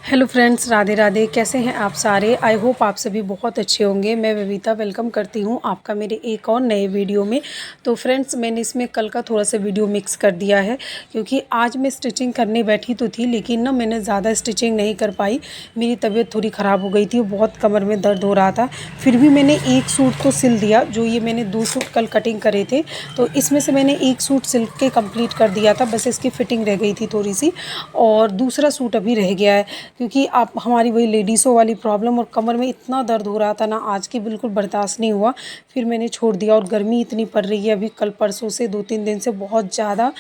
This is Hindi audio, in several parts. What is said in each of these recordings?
Hello friends, Radhe Radhe. कैसे हैं आप सारे? आई होप आप सभी बहुत अच्छे होंगे। मैं बबीता वेलकम करती हूं आपका मेरे एक और नए वीडियो में। तो फ्रेंड्स, मैंने इसमें कल का थोड़ा सा वीडियो मिक्स कर दिया है क्योंकि आज मैं स्टिचिंग करने बैठी तो थी, लेकिन ना मैंने ज़्यादा स्टिचिंग नहीं कर पाई। मेरी तबीयत थोड़ी ख़राब हो गई थी, बहुत कमर में दर्द हो रहा था। फिर भी मैंने एक सूट तो सिल दिया। जो ये मैंने 2 सूट कल कटिंग करे थे, तो इसमें से मैंने एक सूट सिल के कंप्लीट कर दिया था। बस इसकी फ़िटिंग रह गई थी थोड़ी सी, और दूसरा सूट अभी रह गया है क्योंकि आप हमारी वही लेडीज़ों वाली प्रॉब्लम, और कमर में इतना दर्द हो रहा था ना आज की, बिल्कुल बर्दाश्त नहीं हुआ। फिर मैंने छोड़ दिया। और गर्मी इतनी पड़ रही है अभी कल परसों से 2-3 दिन से बहुत ज़्यादा,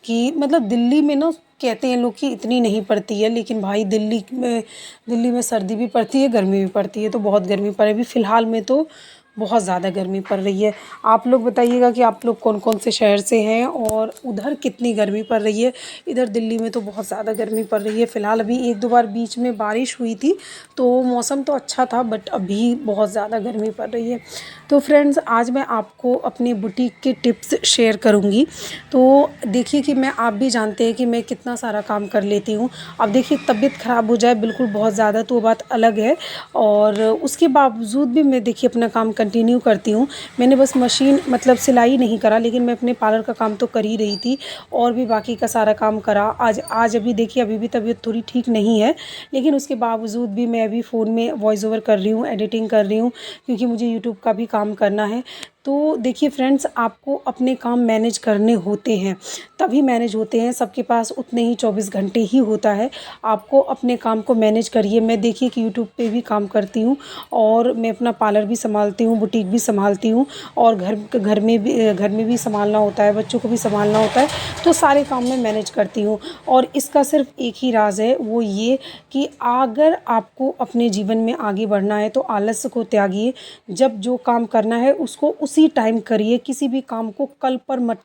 कि मतलब दिल्ली में ना कहते हैं लोग कि इतनी नहीं पड़ती है, लेकिन भाई दिल्ली में सर्दी भी पड़ती है, गर्मी भी पड़ती है। तो बहुत गर्मी पड़ रही है अभी फ़िलहाल में, तो बहुत ज़्यादा गर्मी पड़ रही है। आप लोग बताइएगा कि आप लोग कौन कौन से शहर से हैं और उधर कितनी गर्मी पड़ रही है। इधर दिल्ली में तो बहुत ज़्यादा गर्मी पड़ रही है फ़िलहाल। अभी 1-2 बार बीच में बारिश हुई थी तो मौसम तो अच्छा था, बट अभी बहुत ज़्यादा गर्मी पड़ रही है। तो फ्रेंड्स, आज मैं आपको अपनी बुटीक के टिप्स शेयर करूंगी। तो देखिए कि आप भी जानते हैं कि मैं कितना सारा काम कर लेती हूँ। अब देखिए, तबीयत ख़राब हो जाए बिल्कुल बहुत ज़्यादा तो बात अलग है, और उसके बावजूद भी मैं देखिए अपना काम कंटिन्यू करती हूँ। मैंने बस मशीन मतलब सिलाई नहीं करा, लेकिन मैं अपने पार्लर का काम तो कर ही रही थी, और भी बाकी का सारा काम करा। आज अभी देखिए, अभी भी तबीयत थोड़ी ठीक नहीं है, लेकिन उसके बावजूद भी मैं अभी फ़ोन में वॉइस ओवर कर रही हूँ, एडिटिंग कर रही हूँ, क्योंकि मुझे यूट्यूब का भी काम करना है। तो देखिए फ्रेंड्स, आपको अपने काम मैनेज करने होते हैं, तभी मैनेज होते हैं। सबके पास उतने ही 24 घंटे ही होता है। आपको अपने काम को मैनेज करिए। मैं देखिए कि यूट्यूब पे भी काम करती हूँ, और मैं अपना पार्लर भी संभालती हूँ, बुटीक भी संभालती हूँ, और घर में भी संभालना होता है, बच्चों को भी संभालना होता है। तो सारे काम मैं मैनेज करती हूँ। और इसका सिर्फ एक ही राज है, वो ये कि अगर आपको अपने जीवन में आगे बढ़ना है तो आलस्य को त्यागिए। जब जो काम करना है उसको उसी टाइम करिए। किसी भी काम को कल पर मत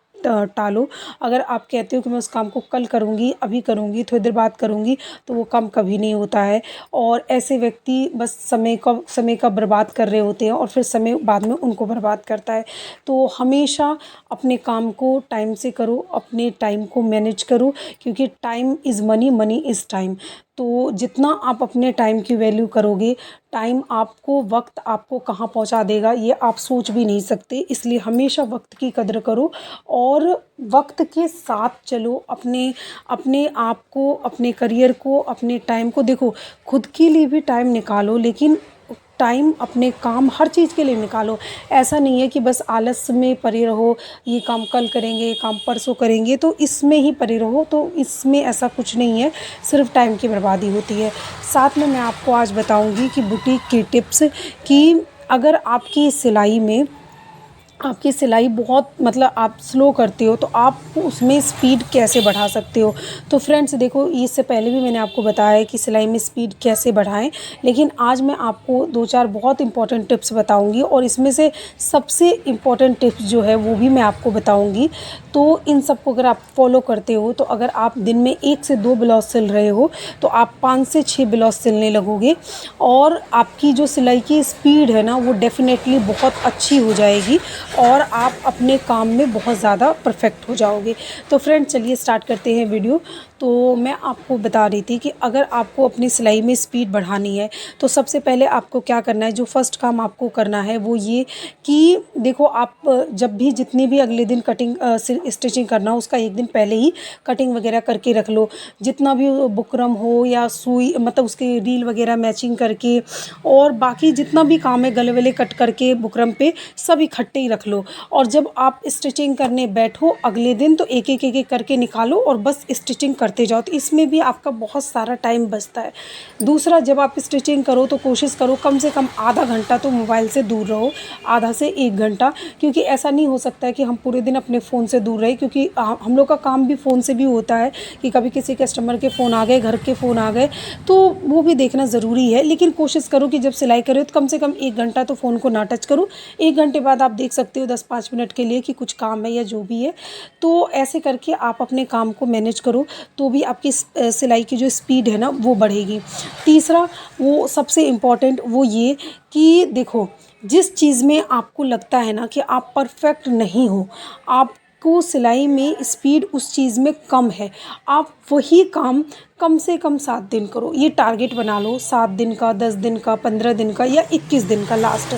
टालो। अगर आप कहते हो कि मैं उस काम को कल करूँगी, अभी करूँगी, थोड़ी देर बाद करूँगी, तो वो काम कभी नहीं होता है। और ऐसे व्यक्ति बस समय का बर्बाद कर रहे होते हैं, और फिर समय बाद में उनको बर्बाद करता है। तो हमेशा अपने काम को टाइम से करो, अपने टाइम को मैनेज करो, क्योंकि time is money, money is time. तो जितना आप अपने टाइम की वैल्यू करोगे, वक्त आपको कहाँ पहुँचा देगा ये आप सोच भी नहीं सकते। इसलिए हमेशा वक्त की कदर करो, और वक्त के साथ चलो। अपने अपने आप को, अपने करियर को, अपने टाइम को देखो। खुद के लिए भी टाइम निकालो, लेकिन टाइम अपने काम हर चीज़ के लिए निकालो। ऐसा नहीं है कि बस आलस में पड़े रहो, ये काम कल करेंगे, ये काम परसों करेंगे, तो इसमें ही पड़े रहो। तो इसमें ऐसा कुछ नहीं है, सिर्फ टाइम की बर्बादी होती है। साथ में मैं आपको आज बताऊंगी कि बुटीक की टिप्स, कि अगर आपकी सिलाई बहुत मतलब आप स्लो करते हो, तो आप उसमें स्पीड कैसे बढ़ा सकते हो। तो फ्रेंड्स देखो, इससे पहले भी मैंने आपको बताया है कि सिलाई में स्पीड कैसे बढ़ाएं, लेकिन आज मैं आपको 2-4 बहुत इंपॉर्टेंट टिप्स बताऊंगी, और इसमें से सबसे इम्पॉर्टेंट टिप्स जो है वो भी मैं आपको बताऊंगी। तो इन सबको अगर आप फॉलो करते हो, तो अगर आप दिन में 1 से 2 ब्लाउज सिल रहे हो, तो आप 5 से 6 ब्लाउज सिलने लगोगे, और आपकी जो सिलाई की स्पीड है ना, वो डेफिनेटली बहुत अच्छी हो जाएगी, और आप अपने काम में बहुत ज़्यादा परफेक्ट हो जाओगे। तो फ्रेंड, चलिए स्टार्ट करते हैं वीडियो। तो मैं आपको बता रही थी कि अगर आपको अपनी सिलाई में स्पीड बढ़ानी है, तो सबसे पहले आपको क्या करना है, जो फर्स्ट काम आपको करना है वो ये कि देखो, आप जब भी जितनी भी अगले दिन स्टिचिंग करना हो, उसका एक दिन पहले ही कटिंग वगैरह करके रख लो। जितना भी बुकरम हो या सुई, मतलब उसके रील वगैरह मैचिंग करके, और बाकी जितना भी काम है, गले वले कट करके बुकरम पे सब इकट्ठे ही रख लो। और जब आप स्टिचिंग करने बैठो अगले दिन, तो एक एक करके निकालो और बस स्टिचिंग करते जाओ। तो इसमें भी आपका बहुत सारा टाइम बचता है। दूसरा, जब आप स्टिचिंग करो तो कोशिश करो कम से कम आधा घंटा तो मोबाइल से दूर रहो, आधा से 1 घंटा, क्योंकि ऐसा नहीं हो सकता है कि हम पूरे दिन अपने फ़ोन से दूर रहे, क्योंकि हम लोग का काम भी फ़ोन से भी होता है, कि कभी किसी कस्टमर के फ़ोन आ गए, घर के फ़ोन आ गए, तो वो भी देखना ज़रूरी है। लेकिन कोशिश करो कि जब सिलाई करो तो कम से कम 1 घंटा तो फ़ोन को ना टच करो। 1 घंटे बाद आप देख सकते हो 10-5 मिनट के लिए कि कुछ काम है या जो भी है। तो ऐसे करके आप अपने काम को मैनेज करो, तो भी आपकी सिलाई की जो स्पीड है ना, वो बढ़ेगी। तीसरा, वो सबसे इम्पॉर्टेंट वो ये कि देखो, जिस चीज़ में आपको लगता है ना कि आप परफेक्ट नहीं हो, आप आपको सिलाई में स्पीड उस चीज़ में कम है, आप वही काम कम से कम 7 दिन करो। ये टारगेट बना लो 7 दिन का, 10 दिन का, 15 दिन का या 21 दिन का लास्ट।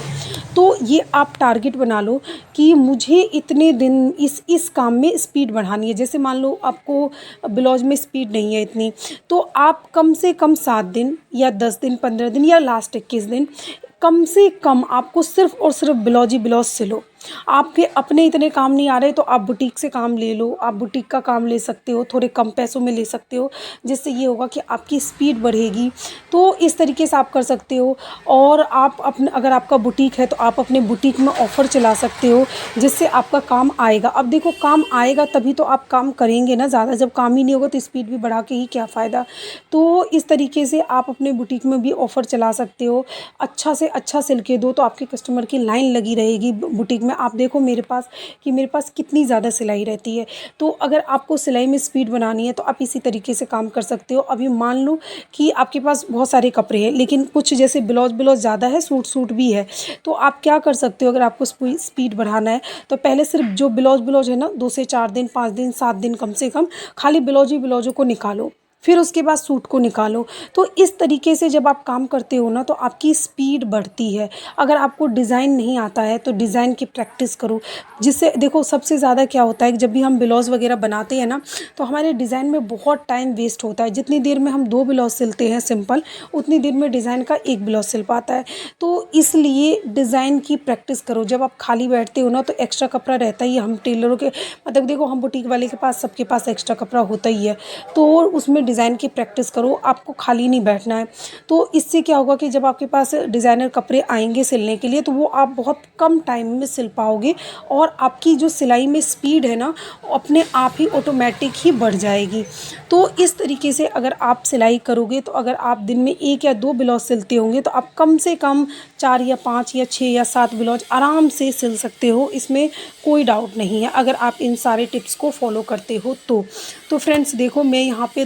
तो ये आप टारगेट बना लो कि मुझे इतने दिन इस काम में स्पीड बढ़ानी है। जैसे मान लो आपको ब्लाउज में स्पीड नहीं है इतनी, तो आप कम से कम 7 दिन या 10 दिन, 15 दिन या लास्ट 21 दिन कम से कम आपको सिर्फ़ और सिर्फ ब्लाउज ही ब्लाउज सिलो। आपके अपने इतने काम नहीं आ रहे तो आप बुटीक से काम ले लो, आप बुटीक का काम ले सकते हो, थोड़े कम पैसों में ले सकते हो, जिससे ये होगा कि आपकी स्पीड बढ़ेगी। तो इस तरीके से आप कर सकते हो। और आप अपने अगर आपका बुटीक है तो आप अपने बुटीक में ऑफ़र चला सकते हो, जिससे आपका काम आएगा। अब देखो काम आएगा तभी तो आप काम करेंगे ना ज़्यादा, जब काम ही नहीं होगा तो स्पीड भी बढ़ा के ही क्या फ़ायदा। तो इस तरीके से आप अपने बुटीक में भी ऑफ़र चला सकते हो। अच्छा से अच्छा सिल के दो तो आपके कस्टमर की लाइन लगी रहेगी बुटीक में। आप देखो मेरे पास कितनी ज़्यादा सिलाई रहती है। तो अगर आपको सिलाई में स्पीड बनानी है तो आप इसी तरीके से काम कर सकते हो। अभी मान लो कि आपके पास बहुत सारे कपड़े हैं, लेकिन कुछ जैसे ब्लाउज ज़्यादा है, सूट भी है, तो आप क्या कर सकते हो अगर आपको स्पीड बढ़ाना है तो पहले सिर्फ जो ब्लाउज है ना 2 से 4 दिन, 5 दिन, 7 दिन कम से कम खाली ब्लाउजों को निकालो, फिर उसके बाद सूट को निकालो। तो इस तरीके से जब आप काम करते हो ना तो आपकी स्पीड बढ़ती है। अगर आपको डिज़ाइन नहीं आता है तो डिज़ाइन की प्रैक्टिस करो, जिससे देखो सबसे ज़्यादा क्या होता है कि जब भी हम ब्लाउज़ वगैरह बनाते हैं ना तो हमारे डिज़ाइन में बहुत टाइम वेस्ट होता है। जितनी देर में हम 2 ब्लाउज़ सिलते हैं सिंपल, उतनी देर में डिज़ाइन का 1 ब्लाउज़ सिल पाता है। तो इसलिए डिज़ाइन की प्रैक्टिस करो। जब आप खाली बैठते हो ना तो एक्स्ट्रा कपड़ा रहता ही है। हम टेलरों के मतलब देखो हम बुटीक वाले के पास सबके पास एक्स्ट्रा कपड़ा होता ही है, तो उसमें डिज़ाइन की प्रैक्टिस करो, आपको खाली नहीं बैठना है। तो इससे क्या होगा कि जब आपके पास डिज़ाइनर कपड़े आएंगे सिलने के लिए तो वो आप बहुत कम टाइम में सिल पाओगे और आपकी जो सिलाई में स्पीड है ना अपने आप ही ऑटोमेटिक ही बढ़ जाएगी। तो इस तरीके से अगर आप सिलाई करोगे तो अगर आप दिन में 1 या 2 ब्लाउज सिलते होंगे तो आप कम से कम 4 या 5 या 6 या 7 ब्लाउज आराम से सिल सकते हो। इसमें कोई डाउट नहीं है अगर आप इन सारे टिप्स को फॉलो करते हो तो फ्रेंड्स देखो मैं यहाँ पे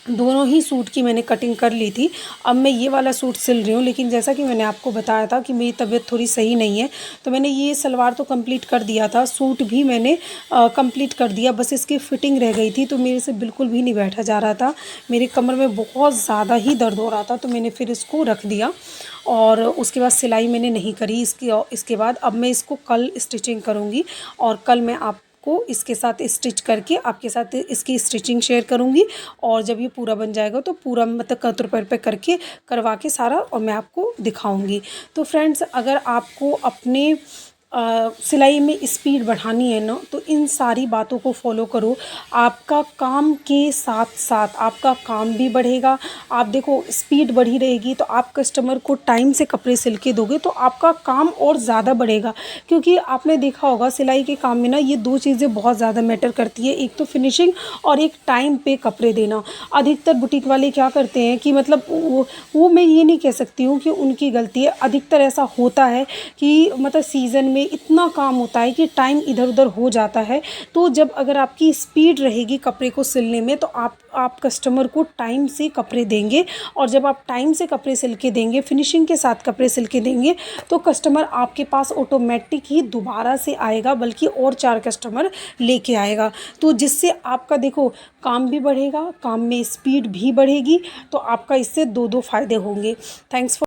दोनों ही सूट की मैंने कटिंग कर ली थी। अब मैं ये वाला सूट सिल रही हूँ, लेकिन जैसा कि मैंने आपको बताया था कि मेरी तबीयत थोड़ी सही नहीं है, तो मैंने ये सलवार तो कंप्लीट कर दिया था, सूट भी मैंने कंप्लीट कर दिया, बस इसकी फ़िटिंग रह गई थी। तो मेरे से बिल्कुल भी नहीं बैठा जा रहा था, मेरे कमर में बहुत ज़्यादा ही दर्द हो रहा था, तो मैंने फिर इसको रख दिया और उसके बाद सिलाई मैंने नहीं करी इसके बाद। अब मैं इसको कल स्टिचिंग करूँगी और कल मैं को इसके साथ स्टिच करके आपके साथ इसकी स्टिचिंग शेयर करूंगी। और जब ये पूरा बन जाएगा तो पूरा मतलब कतर पे करके करवा के सारा और मैं आपको दिखाऊंगी। तो फ्रेंड्स अगर आपको अपने सिलाई में स्पीड बढ़ानी है ना तो इन सारी बातों को फॉलो करो। आपका काम के साथ साथ आपका काम भी बढ़ेगा। आप देखो स्पीड बढ़ी रहेगी तो आप कस्टमर को टाइम से कपड़े सिल के दोगे तो आपका काम और ज़्यादा बढ़ेगा। क्योंकि आपने देखा होगा सिलाई के काम में ना ये 2 चीज़ें बहुत ज़्यादा मैटर करती है, एक तो फिनिशिंग और एक टाइम पे कपड़े देना। अधिकतर बुटीक वाले क्या करते हैं कि मतलब वो मैं ये नहीं कह सकती हूँ कि उनकी गलती है, अधिकतर ऐसा होता है कि मतलब सीज़न में इतना काम होता है कि टाइम इधर उधर हो जाता है। तो जब अगर आपकी स्पीड रहेगी कपड़े को सिलने में तो आप कस्टमर को टाइम से कपड़े देंगे, और जब आप टाइम से कपड़े सिल के देंगे, फिनिशिंग के साथ कपड़े सिल के देंगे तो कस्टमर आपके पास ऑटोमेटिक ही दोबारा से आएगा, बल्कि और 4 कस्टमर लेके आएगा। तो जिससे आपका देखो काम भी बढ़ेगा, काम में स्पीड भी बढ़ेगी, तो आपका इससे 2 फ़ायदे होंगे। Thanks for